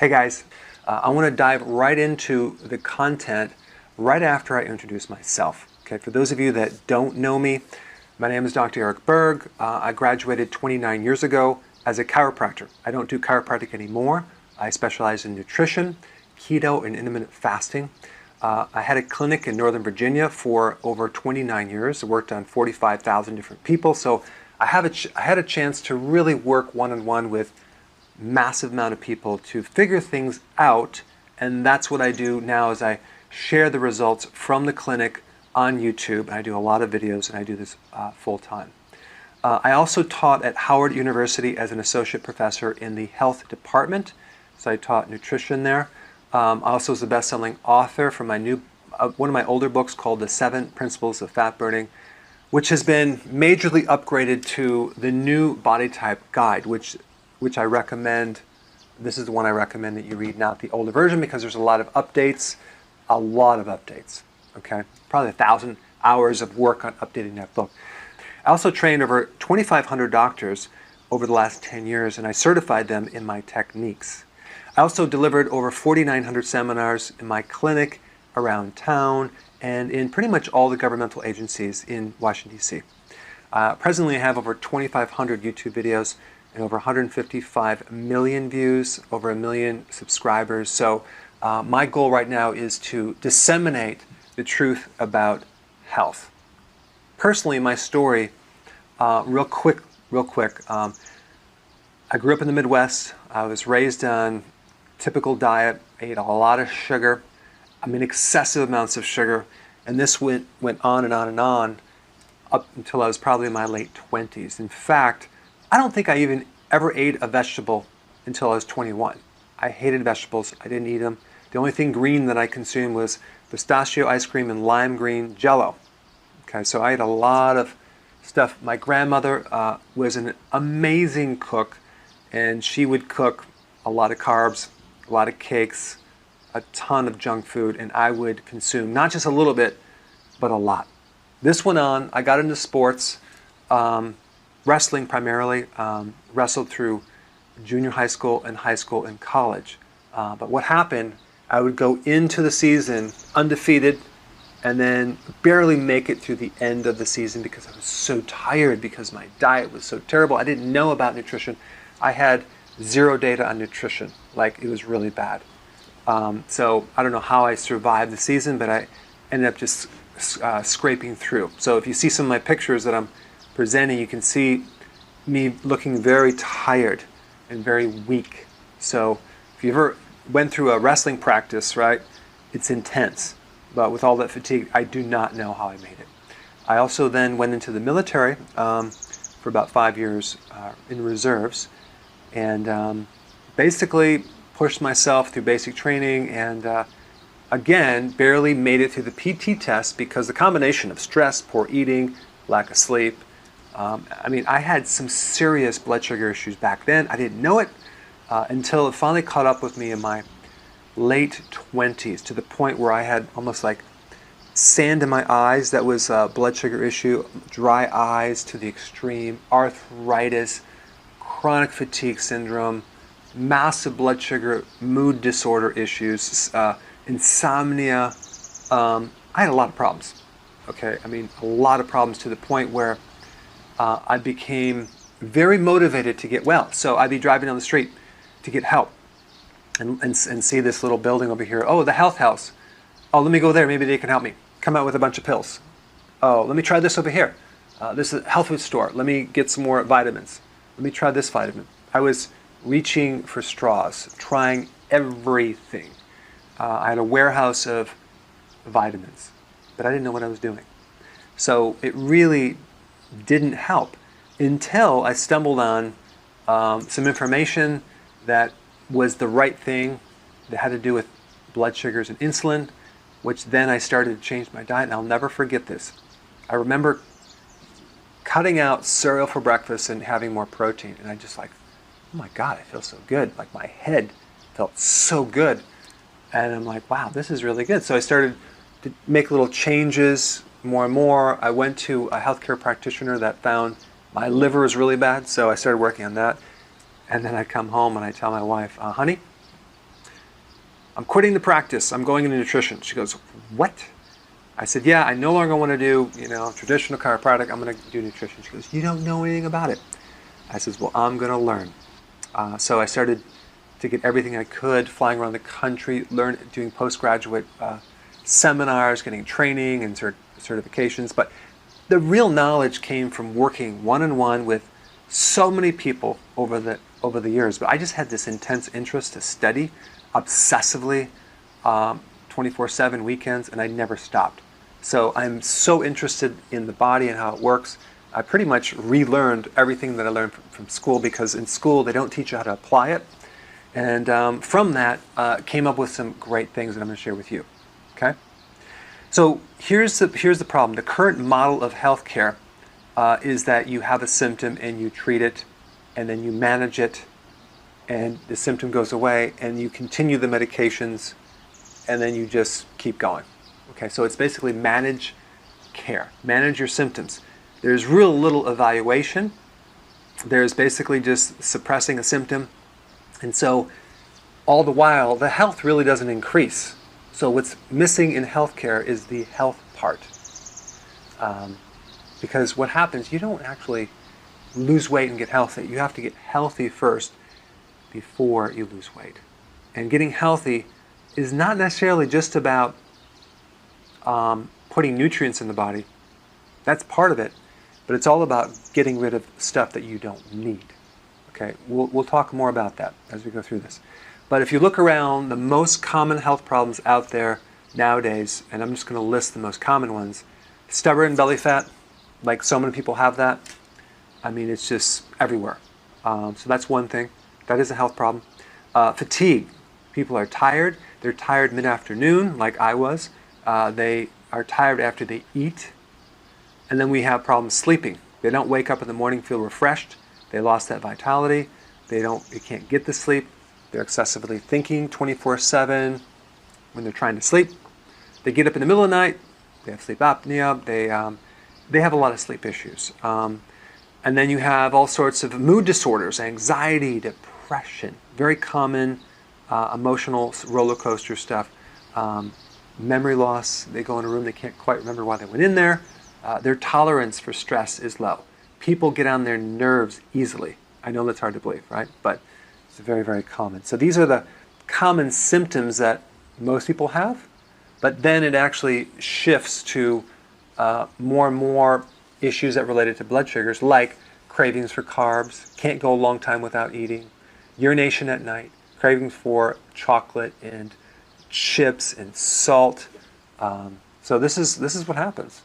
Hey guys, I want to dive right into the content right after I introduce myself. Okay, for those of you that don't know me, my name is Dr. Eric Berg. I graduated 29 years ago as a chiropractor. I don't do chiropractic anymore. I specialize in nutrition, keto, and intermittent fasting. I had a clinic in Northern Virginia for over 29 years. I worked on 45,000 different people, so I had a chance to really work one-on-one with massive amount of people to figure things out, and that's what I do now is I share the results from the clinic on YouTube, and I do a lot of videos, and I do this full-time. I also taught at Howard University as an associate professor in the health department, so I taught nutrition there. I also was the best-selling author for my one of my older books called The 7 Principles of Fat Burning, which has been majorly upgraded to the new body type guide, which I recommend. This is the one I recommend that you read, not the older version, because there's a lot of updates, okay? Probably 1,000 hours of work on updating that book. I also trained over 2,500 doctors over the last 10 years, and I certified them in my techniques. I also delivered over 4,900 seminars in my clinic around town and in pretty much all the governmental agencies in Washington, D.C. Presently, I have over 2,500 YouTube videos and over 155 million views, over 1 million subscribers. So my goal right now is to disseminate the truth about health. Personally, my story, real quick, I grew up in the Midwest. I was raised on typical diet, ate a lot of sugar, excessive amounts of sugar, and this went on and on and on up until I was probably in my late 20s. In fact, I don't think I even ever ate a vegetable until I was 21. I hated vegetables. I didn't eat them. The only thing green that I consumed was pistachio ice cream and lime green Jell-O. Okay, so I ate a lot of stuff. My grandmother was an amazing cook, and she would cook a lot of carbs, a lot of cakes, a ton of junk food, and I would consume not just a little bit, but a lot. This went on. I got into sports. Wrestling primarily, wrestled through junior high school and college. But what happened, I would go into the season undefeated and then barely make it through the end of the season because I was so tired because my diet was so terrible. I didn't know about nutrition. I had zero data on nutrition, like it was really bad. So I don't know how I survived the season, but I ended up just scraping through. So if you see some of my pictures that I'm presenting, you can see me looking very tired and very weak. So if you ever went through a wrestling practice, right, it's intense. But with all that fatigue, I do not know how I made it. I also then went into the military for about 5 years in reserves, and basically pushed myself through basic training, and again, barely made it through the PT test because the combination of stress, poor eating, lack of sleep, I had some serious blood sugar issues back then. I didn't know it until it finally caught up with me in my late 20s, to the point where I had almost like sand in my eyes. That was a blood sugar issue, dry eyes to the extreme, arthritis, chronic fatigue syndrome, massive blood sugar, mood disorder issues, insomnia. I had a lot of problems. Okay, a lot of problems, to the point where I became very motivated to get well. So I'd be driving down the street to get help and see this little building over here. Oh, the health house. Oh, let me go there. Maybe they can help me. Come out with a bunch of pills. Oh, let me try this over here. This is a health food store. Let me get some more vitamins. Let me try this vitamin. I was reaching for straws, trying everything. I had a warehouse of vitamins, but I didn't know what I was doing. So it really didn't help until I stumbled on some information that was the right thing, that had to do with blood sugars and insulin, which then I started to change my diet, and I'll never forget this. I remember cutting out cereal for breakfast and having more protein, and I just like, oh my God, I feel so good. Like my head felt so good, and I'm like, wow, this is really good. So I started to make little changes more and more. I went to a healthcare practitioner that found my liver was really bad, so I started working on that. And then I come home and I tell my wife, honey, I'm quitting the practice. I'm going into nutrition. She goes, what? I said, yeah, I no longer want to do, traditional chiropractic. I'm going to do nutrition. She goes, you don't know anything about it. I says, well, I'm going to learn. So I started to get everything I could, flying around the country, doing postgraduate seminars, getting training and certifications. But the real knowledge came from working one-on-one with so many people over the years. But I just had this intense interest to study obsessively, 24/7 weekends, and I never stopped. So I'm so interested in the body and how it works. I pretty much relearned everything that I learned from school, because in school they don't teach you how to apply it. And from that, came up with some great things that I'm going to share with you. Okay? So here's the problem. The current model of healthcare is that you have a symptom and you treat it, and then you manage it, and the symptom goes away, and you continue the medications, and then you just keep going. Okay, so it's basically manage care, manage your symptoms. There's real little evaluation. There's basically just suppressing a symptom, and so all the while the health really doesn't increase. So what's missing in healthcare is the health part, because what happens, you don't actually lose weight and get healthy. You have to get healthy first before you lose weight. And getting healthy is not necessarily just about putting nutrients in the body. That's part of it, but it's all about getting rid of stuff that you don't need. Okay, we'll talk more about that as we go through this. But if you look around, the most common health problems out there nowadays, and I'm just going to list the most common ones: stubborn belly fat, like so many people have that. I mean, it's just everywhere. So that's one thing. That is a health problem. Fatigue. People are tired. They're tired mid-afternoon, like I was. They are tired after they eat. And then we have problems sleeping. They don't wake up in the morning, feel refreshed. They lost that vitality. They can't get the sleep. They're excessively thinking 24/7 when they're trying to sleep. They get up in the middle of the night. They have sleep apnea. They have a lot of sleep issues. And then you have all sorts of mood disorders, anxiety, depression, very common emotional roller coaster stuff. Memory loss. They go in a room, they can't quite remember why they went in there. Their tolerance for stress is low. People get on their nerves easily. I know that's hard to believe, right? But it's very, very common. So these are the common symptoms that most people have, but then it actually shifts to more and more issues that related to blood sugars, like cravings for carbs, can't go a long time without eating, urination at night, cravings for chocolate and chips and salt. So this is what happens.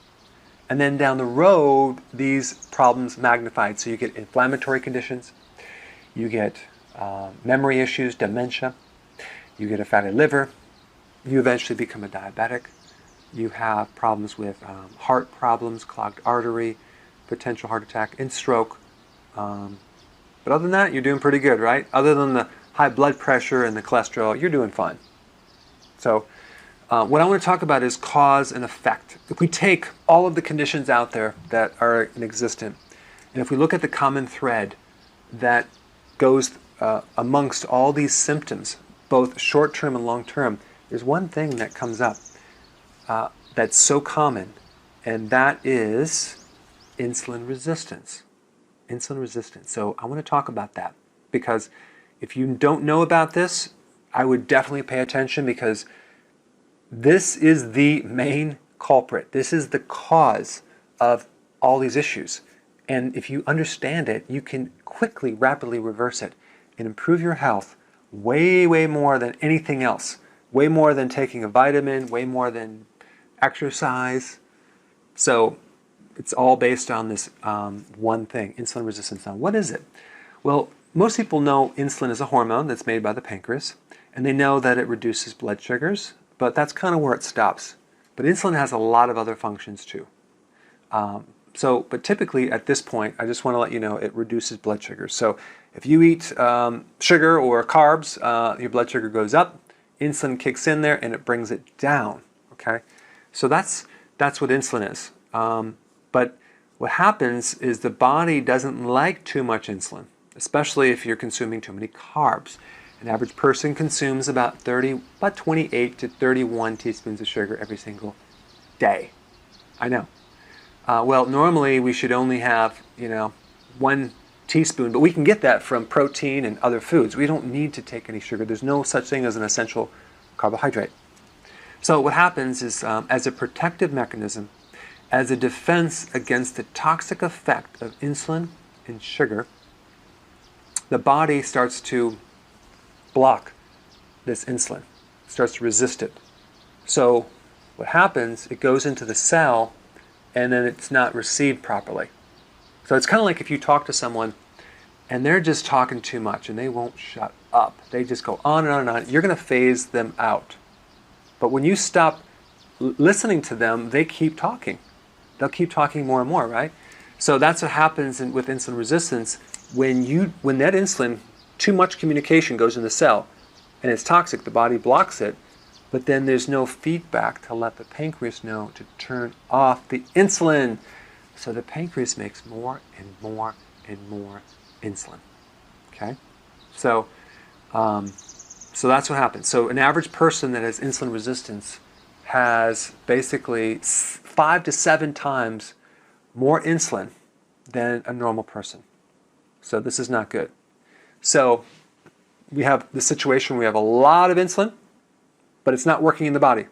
And then down the road, these problems magnified. So you get inflammatory conditions, you get memory issues, dementia, you get a fatty liver, you eventually become a diabetic, you have problems with heart problems, clogged artery, potential heart attack, and stroke. But other than that, you're doing pretty good, right? Other than the high blood pressure and the cholesterol, you're doing fine. So what I want to talk about is cause and effect. If we take all of the conditions out there that are in existence, and if we look at the common thread that goes amongst all these symptoms, both short-term and long-term, there's one thing that comes up that's so common, and that is insulin resistance. Insulin resistance. So I want to talk about that, because if you don't know about this, I would definitely pay attention, because this is the main culprit. This is the cause of all these issues. And if you understand it, you can quickly, rapidly reverse it and improve your health way, way more than anything else. Way more than taking a vitamin, way more than exercise. So it's all based on this one thing, insulin resistance. Now, what is it? Well, most people know insulin is a hormone that's made by the pancreas, and they know that it reduces blood sugars, but that's kind of where it stops. But insulin has a lot of other functions too. But typically at this point, I just want to let you know it reduces blood sugar. So if you eat sugar or carbs, your blood sugar goes up, insulin kicks in there, and it brings it down. Okay, so that's what insulin is. But what happens is the body doesn't like too much insulin, especially if you're consuming too many carbs. An average person consumes about 28 to 31 teaspoons of sugar every single day. I know. Well, normally we should only have, 1 teaspoon, but we can get that from protein and other foods. We don't need to take any sugar. There's no such thing as an essential carbohydrate. So what happens is, as a protective mechanism, as a defense against the toxic effect of insulin and sugar, the body starts to block this insulin, starts to resist it. So what happens, it goes into the cell and then it's not received properly. So it's kind of like if you talk to someone and they're just talking too much and they won't shut up. They just go on and on and on. You're going to phase them out. But when you stop listening to them, they keep talking. They'll keep talking more and more, right? So that's what happens with insulin resistance. When that insulin, too much communication goes in the cell and it's toxic, the body blocks it, but then there's no feedback to let the pancreas know to turn off the insulin. So the pancreas makes more and more and more insulin. Okay? So that's what happens. So an average person that has insulin resistance has basically 5 to 7 times more insulin than a normal person. So this is not good. So we have the situation where we have a lot of insulin, but it's not working in the body.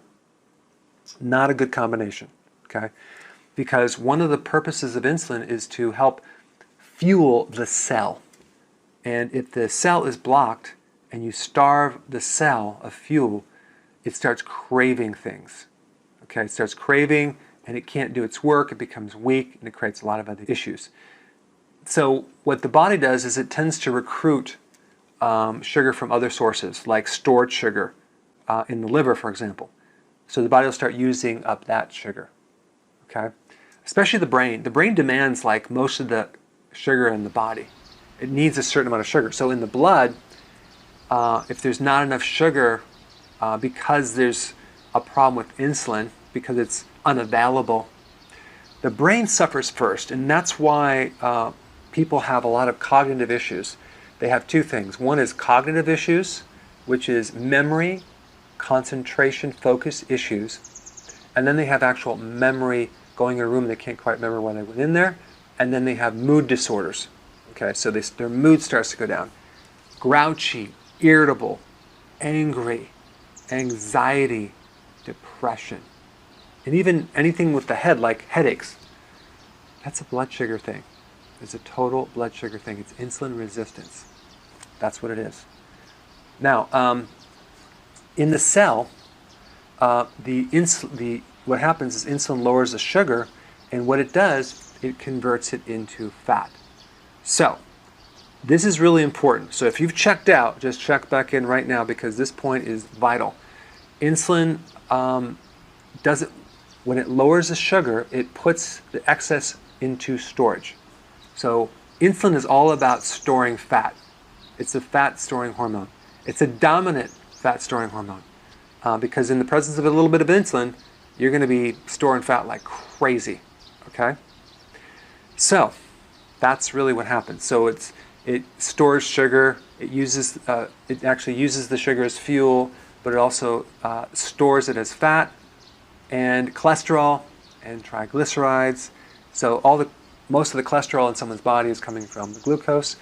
Not a good combination, okay? Because one of the purposes of insulin is to help fuel the cell. And if the cell is blocked and you starve the cell of fuel, it starts craving things. Okay, it starts craving and it can't do its work, it becomes weak, and it creates a lot of other issues. So what the body does is it tends to recruit sugar from other sources, like stored sugar in the liver, for example. So the body will start using up that sugar. Okay, especially the brain. The brain demands like most of the sugar in the body. It needs a certain amount of sugar. So in the blood, if there's not enough sugar, because there's a problem with insulin, because it's unavailable, the brain suffers first, and that's why people have a lot of cognitive issues. They have 2 things. One is cognitive issues, which is memory, concentration, focus issues, and then they have actual memory, going in a room they can't quite remember when they went in there, and then they have mood disorders. Okay, so their mood starts to go down. Grouchy, irritable, angry, anxiety, depression, and even anything with the head, like headaches. That's a blood sugar thing. It's a total blood sugar thing. It's insulin resistance. That's what it is. Now, in the cell, what happens is insulin lowers the sugar, and what it does, it converts it into fat. So, this is really important. So if you've checked out, just check back in right now, because this point is vital. Insulin when it lowers the sugar, it puts the excess into storage. So insulin is all about storing fat. It's a fat storing hormone. It's a dominant fat storing hormone because in the presence of a little bit of insulin, you're going to be storing fat like crazy. Okay? So that's really what happens. So it stores sugar. It actually uses the sugar as fuel, but it also stores it as fat and cholesterol and triglycerides. So most of the cholesterol in someone's body is coming from the glucose.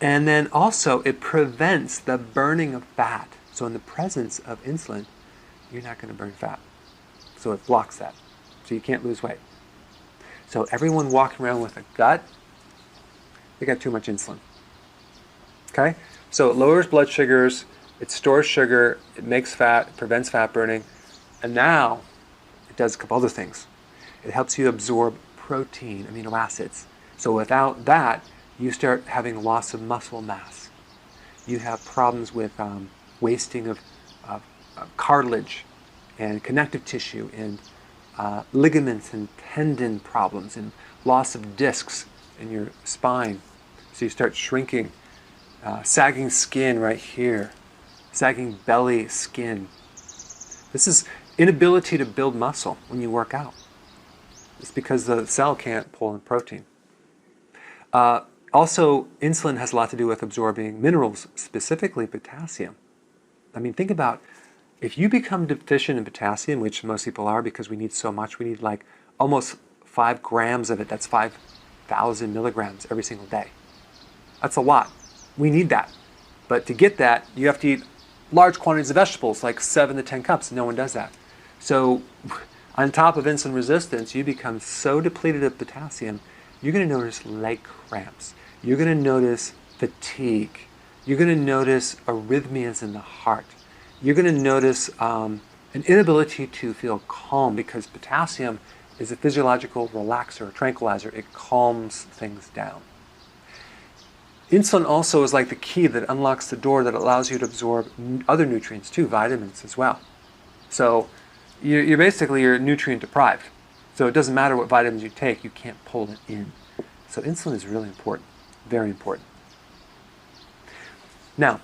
And then also it prevents the burning of fat. So in the presence of insulin, you're not going to burn fat. So it blocks that. So you can't lose weight. So everyone walking around with a gut, they got too much insulin. Okay? So it lowers blood sugars, it stores sugar, it makes fat, it prevents fat burning, and now it does a couple other things. It helps you absorb protein, amino acids. So without that, you start having loss of muscle mass. You have problems with wasting of cartilage and connective tissue and ligaments and tendon problems and loss of discs in your spine. So you start shrinking, sagging skin right here, sagging belly skin. This is inability to build muscle when you work out. It's because the cell can't pull in protein. Also, insulin has a lot to do with absorbing minerals, specifically potassium. I mean, think about if you become deficient in potassium, which most people are because we need so much, we need like almost 5 grams of it. That's 5,000 milligrams every single day. That's a lot. We need that. But to get that, you have to eat large quantities of vegetables, like 7 to 10 cups. No one does that. So on top of insulin resistance, you become so depleted of potassium, you're going to notice leg cramps. You're going to notice fatigue. You're going to notice arrhythmias in the heart. You're going to notice an inability to feel calm because potassium is a physiological relaxer, tranquilizer. It calms things down. Insulin also is like the key that unlocks the door that allows you to absorb other nutrients too, vitamins as well. So you're basically nutrient deprived. So it doesn't matter what vitamins you take, you can't pull it in. So insulin is really important, very important. Now,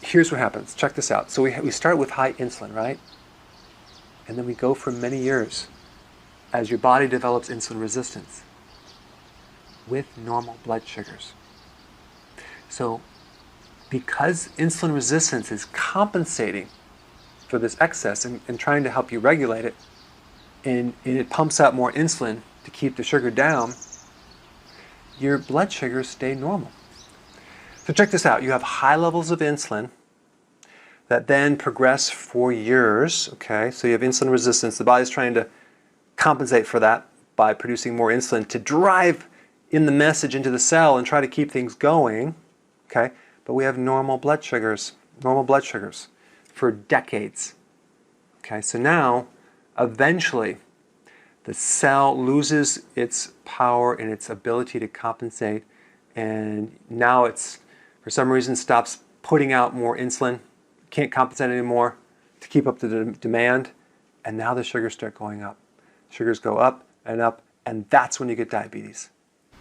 here's what happens. Check this out. So we start with high insulin, right? And then we go for many years as your body develops insulin resistance with normal blood sugars. So because insulin resistance is compensating for this excess and trying to help you regulate it, and it pumps out more insulin to keep the sugar down, your blood sugars stay normal. So check this out. You have high levels of insulin that then progress for years, okay? So you have insulin resistance. The body's trying to compensate for that by producing more insulin to drive in the message into the cell and try to keep things going, okay? But we have normal blood sugars for decades, okay? So now, eventually, the cell loses its power and its ability to compensate, and now it's, for some reason, stops putting out more insulin, can't compensate anymore to keep up the demand, and now the sugars start going up. Sugars go up, and that's when you get diabetes,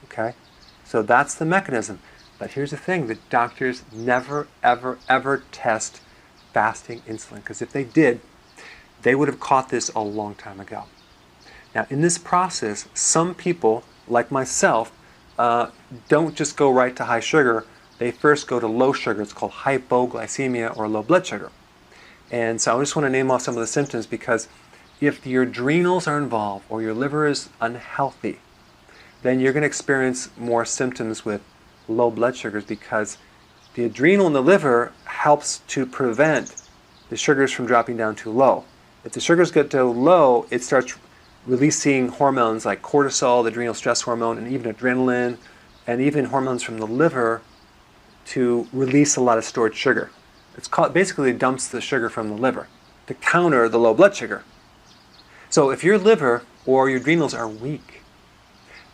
okay? So that's the mechanism. But here's the thing, the doctors never, ever, ever test fasting insulin, because if they did, they would have caught this a long time ago. Now, in this process, some people, like myself, don't just go right to high sugar. They first go to low sugar. It's called hypoglycemia or low blood sugar. And so I just want to name off some of the symptoms, because if your adrenals are involved or your liver is unhealthy, then you're going to experience more symptoms with low blood sugars, because the adrenal and the liver helps to prevent the sugars from dropping down too low. If the sugars get too low, it starts releasing hormones like cortisol, the adrenal stress hormone, and even adrenaline, and even hormones from the liver to release a lot of stored sugar. It's called, basically it dumps the sugar from the liver to counter the low blood sugar. So if your liver or your adrenals are weak,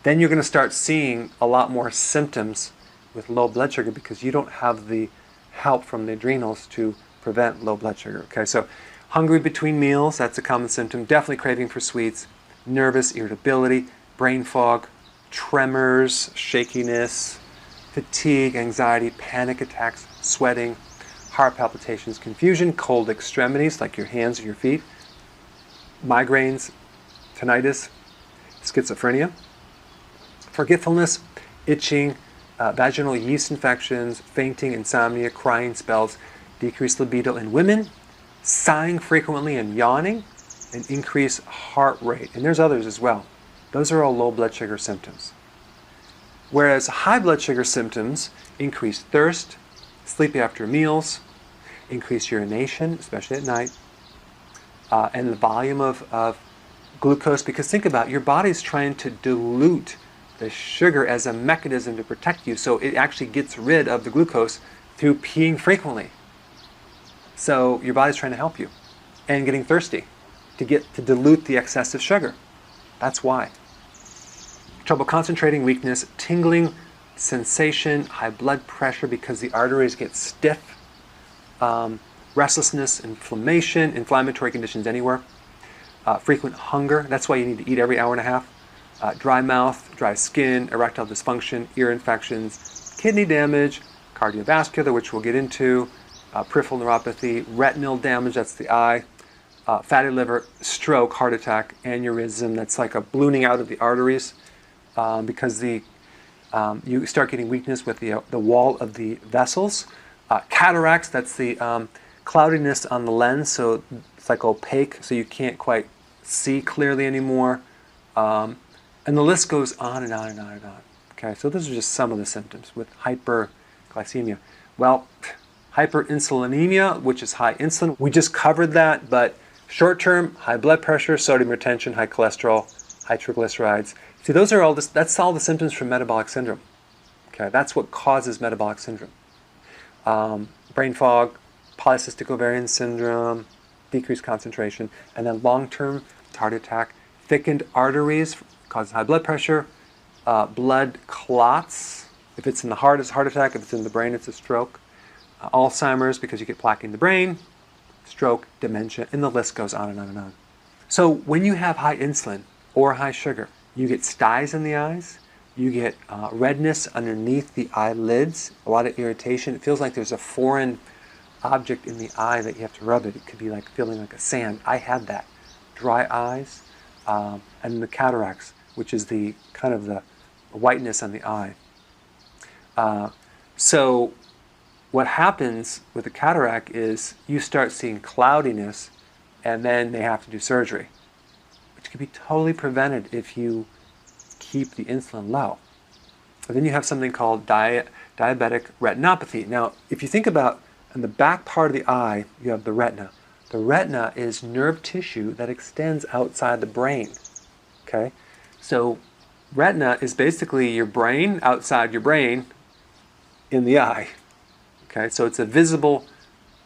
then you're going to start seeing a lot more symptoms with low blood sugar, because you don't have the help from the adrenals to prevent low blood sugar. Okay, so hungry between meals, that's a common symptom. Definitely craving for sweets, nervous, irritability, brain fog, tremors, shakiness, fatigue, anxiety, panic attacks, sweating, heart palpitations, confusion, cold extremities like your hands or your feet, migraines, tinnitus, schizophrenia, forgetfulness, itching, vaginal yeast infections, fainting, insomnia, crying spells, decreased libido in women, sighing frequently and yawning, and increased heart rate. And there's others as well. Those are all low blood sugar symptoms. Whereas high blood sugar symptoms increase thirst, sleepy after meals, increased urination, especially at night, and the volume of glucose. Because think about it, your body's trying to dilute the sugar as a mechanism to protect you, so it actually gets rid of the glucose through peeing frequently. So your body's trying to help you, and getting thirsty to dilute the excessive sugar. That's why. Trouble concentrating, weakness, tingling, sensation, high blood pressure because the arteries get stiff, restlessness, inflammation, inflammatory conditions anywhere, frequent hunger. That's why you need to eat every hour and a half. Dry mouth, dry skin, erectile dysfunction, ear infections, kidney damage, cardiovascular, which we'll get into, peripheral neuropathy, retinal damage, that's the eye, fatty liver, stroke, heart attack, aneurysm, that's like a ballooning out of the arteries, because the You start getting weakness with the wall of the vessels. Cataracts, that's the cloudiness on the lens, so it's like opaque, so you can't quite see clearly anymore. And the list goes on and on and on and on. Okay, so those are just some of the symptoms with hyperglycemia. Well, hyperinsulinemia, which is high insulin, we just covered that, but short term, high blood pressure, sodium retention, high cholesterol, high triglycerides. See, those are that's all the symptoms from metabolic syndrome. Okay, that's what causes metabolic syndrome. Brain fog, polycystic ovarian syndrome, decreased concentration, and then long-term heart attack, thickened arteries causes high blood pressure, blood clots. If it's in the heart, it's a heart attack. If it's in the brain, it's a stroke. Alzheimer's, because you get plaque in the brain, stroke, dementia, and the list goes on and on and on. So when you have high insulin or high sugar, you get styes in the eyes, you get redness underneath the eyelids, a lot of irritation. It feels like there's a foreign object in the eye that you have to rub it. It could be like feeling like a sand. I had that. Dry eyes, and the cataracts, which is the kind of the whiteness on the eye. So what happens with the cataract is you start seeing cloudiness, and then they have to do surgery, which can be totally prevented if you keep the insulin low. And then you have something called diabetic retinopathy. Now, if you think about in the back part of the eye, you have the retina. The retina is nerve tissue that extends outside the brain. Okay? So retina is basically your brain outside your brain in the eye. Okay? So it's a visible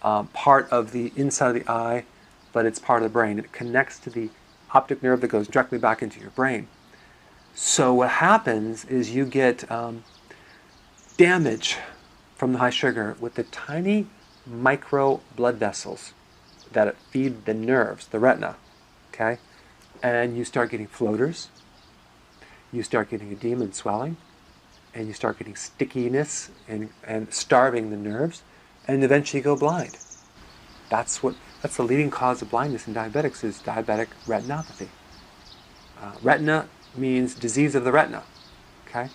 part of the inside of the eye, but it's part of the brain. It connects to the optic nerve that goes directly back into your brain. So what happens is you get damage from the high sugar with the tiny micro blood vessels that feed the nerves, the retina, okay? And you start getting floaters, you start getting edema and swelling, and you start getting stickiness and starving the nerves, and eventually you go blind. That's the leading cause of blindness in diabetics is diabetic retinopathy. Retina means disease of the retina, okay?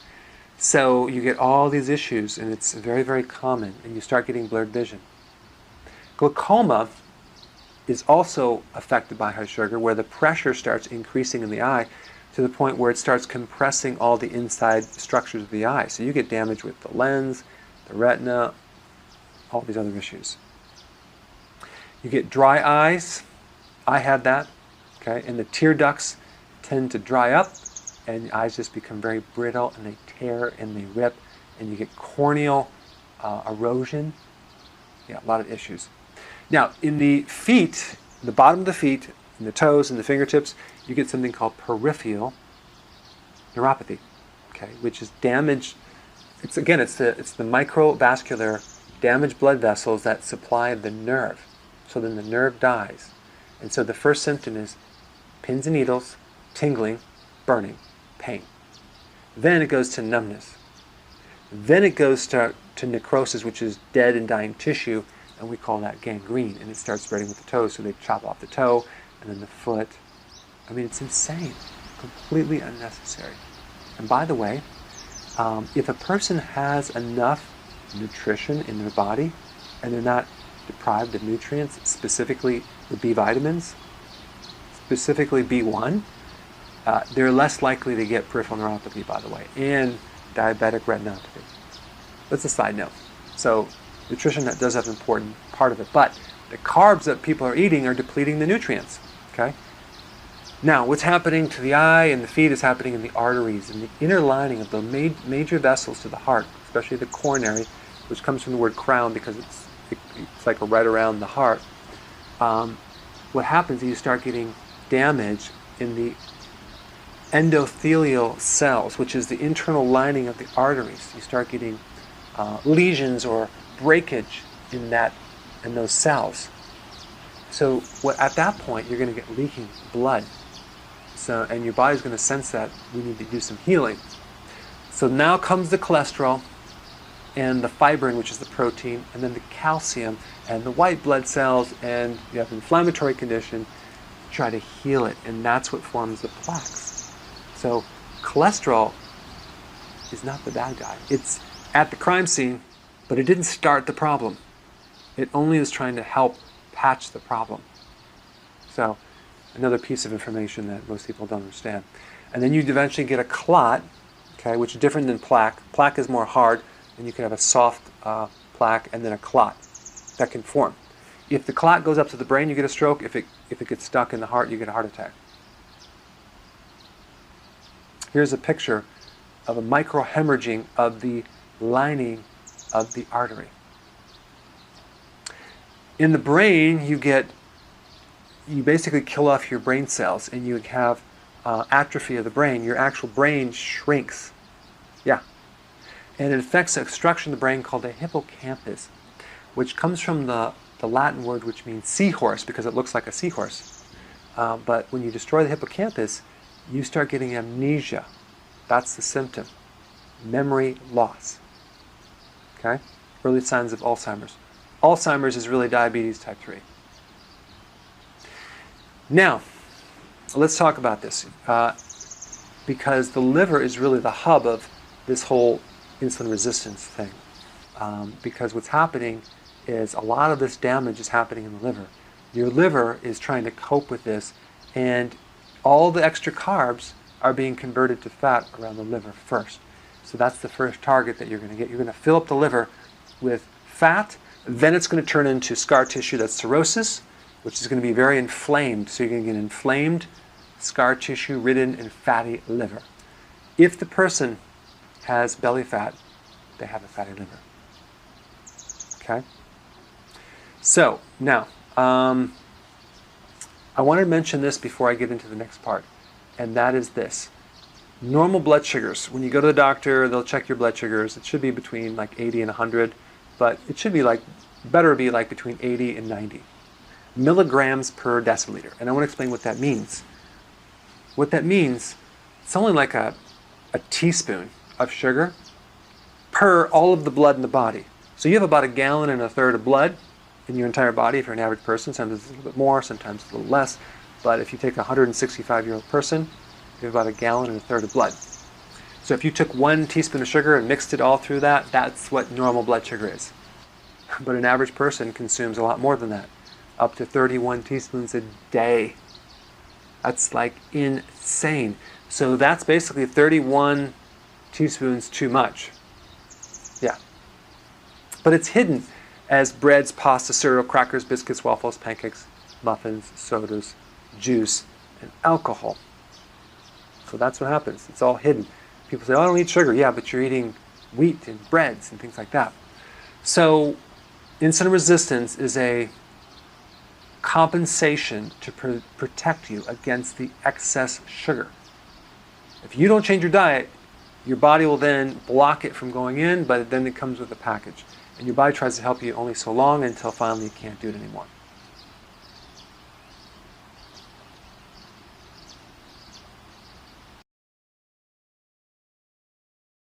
So you get all these issues, and it's very, very common, and you start getting blurred vision. Glaucoma is also affected by high sugar, where the pressure starts increasing in the eye to the point where it starts compressing all the inside structures of the eye. So you get damage with the lens, the retina, all these other issues. You get dry eyes. I had that, okay? And the tear ducts tend to dry up, and the eyes just become very brittle, and they tear and they rip, and you get corneal erosion. Yeah, a lot of issues. Now, in the feet, the bottom of the feet, in the toes and the fingertips, you get something called peripheral neuropathy, okay, which is damage. It's the microvascular damaged blood vessels that supply the nerve. So then the nerve dies, and so the first symptom is pins and needles, tingling, burning, pain. Then it goes to numbness. Then it goes to necrosis, which is dead and dying tissue, and we call that gangrene. And it starts spreading with the toes, so they chop off the toe, and then the foot. I mean, it's insane, completely unnecessary. And by the way, if a person has enough nutrition in their body, and they're not deprived of nutrients, specifically the B vitamins, specifically B1, they're less likely to get peripheral neuropathy, by the way, and diabetic retinopathy. That's a side note. So nutrition that does have an important part of it, but the carbs that people are eating are depleting the nutrients, okay? Now, what's happening to the eye and the feet is happening in the arteries and the inner lining of the major vessels to the heart, especially the coronary, which comes from the word crown because it's like right around the heart. What happens is you start getting damage in the endothelial cells, which is the internal lining of the arteries. You start getting lesions or breakage in those cells. So at that point, you're going to get leaking blood. So, and your body's going to sense that we need to do some healing. So now comes the cholesterol and the fibrin, which is the protein, and then the calcium and the white blood cells, and you have an inflammatory condition. Try to heal it, and that's what forms the plaques. So cholesterol is not the bad guy. It's at the crime scene, but it didn't start the problem. It only is trying to help patch the problem. So, another piece of information that most people don't understand. And then you eventually get a clot, okay, which is different than plaque. Plaque is more hard, and you can have a soft plaque and then a clot that can form. If the clot goes up to the brain, you get a stroke. If it gets stuck in the heart, you get a heart attack. Here's a picture of a microhemorrhaging of the lining of the artery. In the brain, you basically kill off your brain cells, and you have atrophy of the brain. Your actual brain shrinks. Yeah. And it affects a structure in the brain called the hippocampus, which comes from the Latin word which means seahorse, because it looks like a seahorse. But when you destroy the hippocampus, you start getting amnesia. That's the symptom. Memory loss. Okay? Early signs of Alzheimer's. Alzheimer's is really diabetes type 3. Now, let's talk about this. Because the liver is really the hub of this whole insulin resistance thing. Because what's happening is a lot of this damage is happening in the liver. Your liver is trying to cope with this, and all the extra carbs are being converted to fat around the liver first. So that's the first target that you're going to get. You're going to fill up the liver with fat, then it's going to turn into scar tissue, that's cirrhosis, which is going to be very inflamed. So you're going to get inflamed, scar tissue ridden, and fatty liver. If the person has belly fat, they have a fatty liver. Okay? So, now, I want to mention this before I get into the next part, and that is this. Normal blood sugars. When you go to the doctor, they'll check your blood sugars. It should be between like 80 and 100, but it should be better be like between 80 and 90 milligrams per deciliter. And I want to explain what that means. What that means, it's only like a teaspoon of sugar per all of the blood in the body. So you have about 1.3 gallons of blood in your entire body if you're an average person. Sometimes it's a little bit more, sometimes it's a little less. But if you take a 165-year-old person, you have about 1.3 gallons of blood. So if you took 1 teaspoon of sugar and mixed it all through that, that's what normal blood sugar is. But an average person consumes a lot more than that, up to 31 teaspoons a day. That's like insane. So that's basically 31 teaspoons too much. Yeah. But it's hidden as breads, pasta, cereal, crackers, biscuits, waffles, pancakes, muffins, sodas, juice, and alcohol. So that's what happens. It's all hidden. People say, oh, I don't eat sugar. Yeah, but you're eating wheat and breads and things like that. So insulin resistance is a compensation to protect you against the excess sugar. If you don't change your diet, your body will then block it from going in, but then it comes with a package. And your body tries to help you only so long until finally you can't do it anymore.